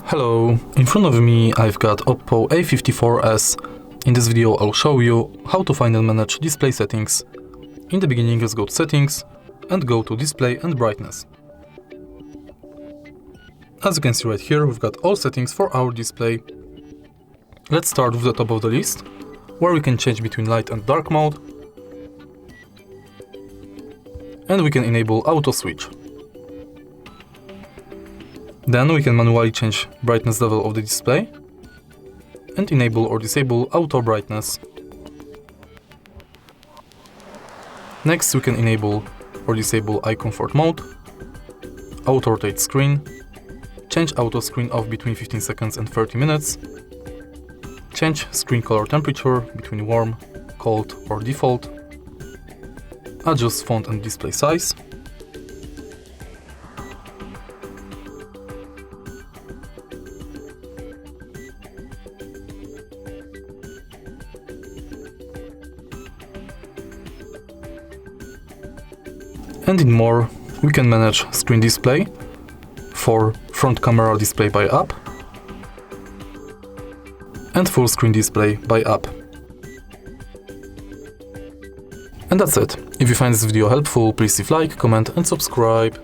Hello, in front of me I've got Oppo A54s. In this video I'll show you how to find and manage display settings. In the beginning, let's go to settings and go to display and brightness. As you can see right here, we've got all settings for our display. Let's start with the top of the list, where we can change between light and dark mode. And we can enable auto switch. Then we can manually change brightness level of the display and enable or disable auto brightness. Next we can enable or disable eye comfort mode, auto rotate screen, change auto screen off between 15 seconds and 30 minutes, change screen color temperature between warm, cold or default, adjust font and display size, and in more, we can manage screen display for front camera display by app and full screen display by app. And that's it. If you find this video helpful, please leave like, comment and subscribe.